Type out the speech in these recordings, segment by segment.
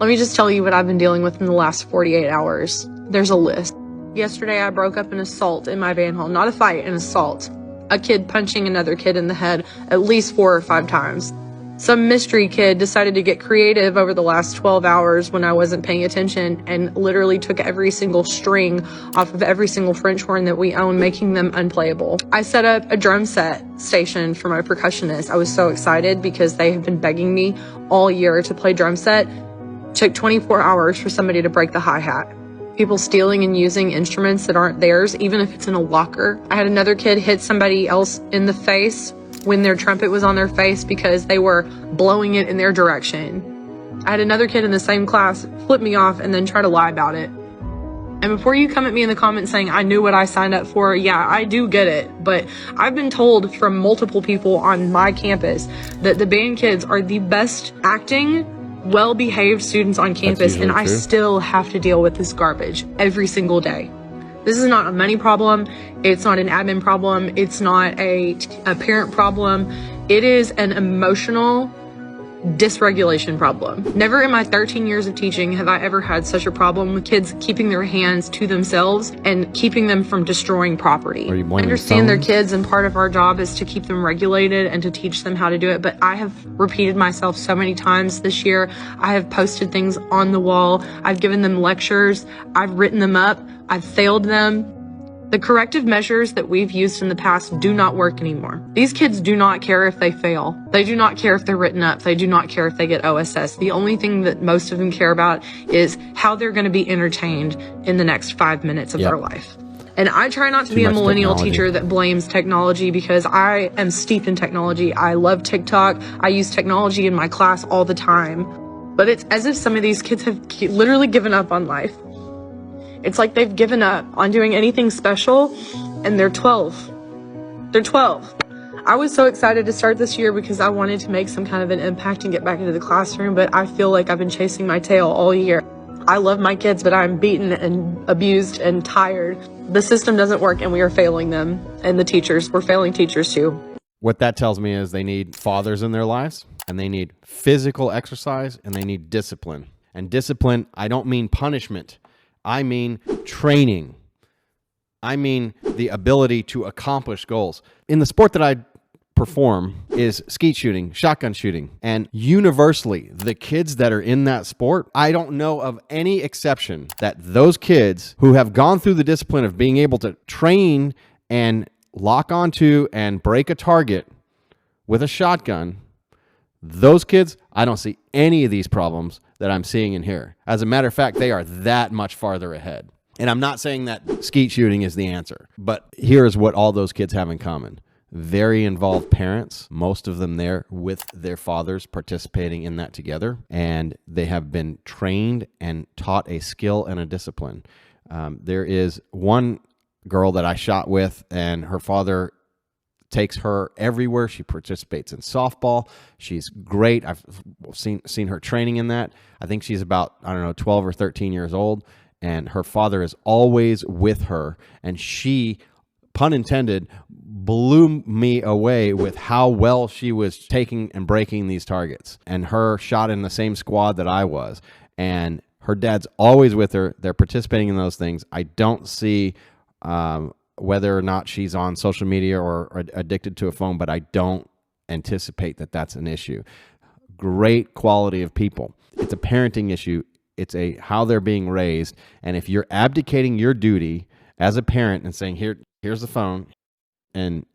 Let me just tell you what I've been dealing with in the last 48 hours. There's a list. Yesterday, I broke up an assault in my van hall. Not a fight, an assault. A kid punching another kid in the head at least 4 or 5 times. Some mystery kid decided to get creative over the last 12 hours when I wasn't paying attention and literally took every single string off of every single French horn that we own, making them unplayable. I set up a drum set station for my percussionist. I was so excited because they have been begging me all year to play drum set. It took 24 hours for somebody to break the hi-hat. People stealing and using instruments that aren't theirs, even if it's in a locker. I had another kid hit somebody else in the face when their trumpet was on their face because they were blowing it in their direction. I had another kid in the same class flip me off and then try to lie about it. And before you come at me in the comments saying I knew what I signed up for, yeah, I do get it. But I've been told from multiple people on my campus that the band kids are the best acting, well-behaved students on campus, and I still have to deal with this garbage every single day. This is not a money problem. It's not an admin problem. It's not a parent problem. It is an emotional dysregulation problem. Never in my 13 years of teaching have I ever had such a problem with kids keeping their hands to themselves and keeping them from destroying property. I understand they're kids, and part of our job is to keep them regulated and to teach them how to do it. But I have repeated myself so many times this year. I have posted things on the wall. I've given them lectures. I've written them up. I've failed them. The corrective measures that we've used in the past do not work anymore. These kids do not care if they fail. They do not care if they're written up. They do not care if they get OSS. The only thing that most of them care about is how they're going to be entertained in the next 5 minutes of their life. And I try not to be a millennial teacher that blames technology, because I am steeped in technology. I love TikTok. I use technology in my class all the time. But it's as if some of these kids have literally given up on life. It's like they've given up on doing anything special, and they're 12. They're 12. I was so excited to start this year because I wanted to make some kind of an impact and get back into the classroom, but I feel like I've been chasing my tail all year. I love my kids, but I'm beaten and abused and tired. The system doesn't work, and we are failing them. And the teachers, we're failing teachers too. What that tells me is they need fathers in their lives, and they need physical exercise, and they need discipline. And discipline, I don't mean punishment. I mean training. I mean the ability to accomplish goals. In the sport that I perform is skeet shooting, shotgun shooting. And universally, the kids that are in that sport, I don't know of any exception that those kids who have gone through the discipline of being able to train and lock onto and break a target with a shotgun, those kids, I don't see any of these problems that I'm seeing in here. As a matter of fact, they are that much farther ahead. And I'm not saying that skeet shooting is the answer, but here's what all those kids have in common. Very involved parents, most of them there with their fathers participating in that together. And they have been trained and taught a skill and a discipline. There is one girl that I shot with, and her father takes her everywhere. She participates in softball. She's great. I've seen her training in that. I think she's about, 12 or 13 years old, and her father is always with her. And she, pun intended, blew me away with how well she was taking and breaking these targets. And her shot in the same squad that I was. And her dad's always with her. They're participating in those things. I don't see whether or not she's on social media or addicted to a phone, but I don't anticipate that that's an issue. Great quality of people. It's a parenting issue. It's a how they're being raised. And if you're abdicating your duty as a parent and saying, here's the phone, and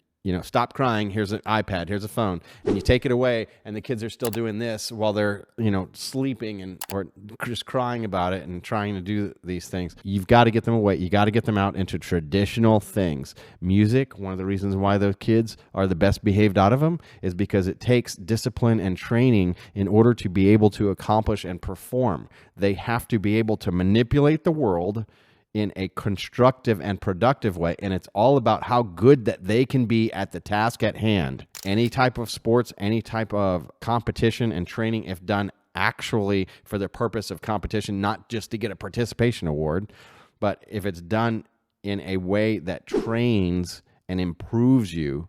stop crying, here's an iPad, here's a phone, and you take it away, and the kids are still doing this while they're sleeping or just crying about it and trying to do these things. You've got to get them away. You got to get them out into traditional things. Music, one of the reasons why those kids are the best behaved out of them is because it takes discipline and training in order to be able to accomplish and perform. They have to be able to manipulate the world in a constructive and productive way. And it's all about how good that they can be at the task at hand. Any type of sports, any type of competition and training, if done actually for the purpose of competition, not just to get a participation award, but if it's done in a way that trains and improves you,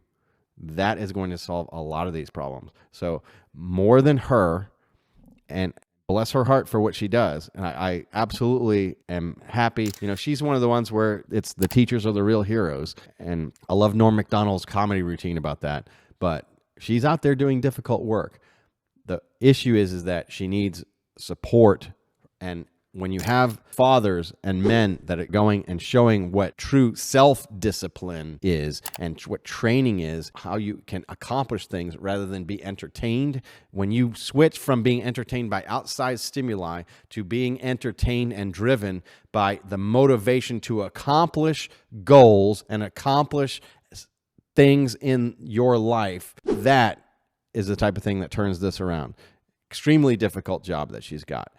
that is going to solve a lot of these problems. So more than her, and Bless her heart for what she does. And I absolutely am happy. You know, she's one of the ones where it's the teachers are the real heroes. And I love Norm Macdonald's comedy routine about that. But she's out there doing difficult work. The issue is that she needs support. And when you have fathers and men that are going and showing what true self-discipline is and what training is, how you can accomplish things rather than be entertained, when you switch from being entertained by outside stimuli to being entertained and driven by the motivation to accomplish goals and accomplish things in your life, that is the type of thing that turns this around. Extremely difficult job that she's got.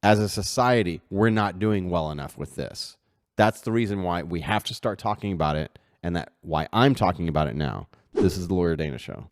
As a society, we're not doing well enough with this. That's the reason why we have to start talking about it, and that why I'm talking about it now. This is the Lawyer Dana Show.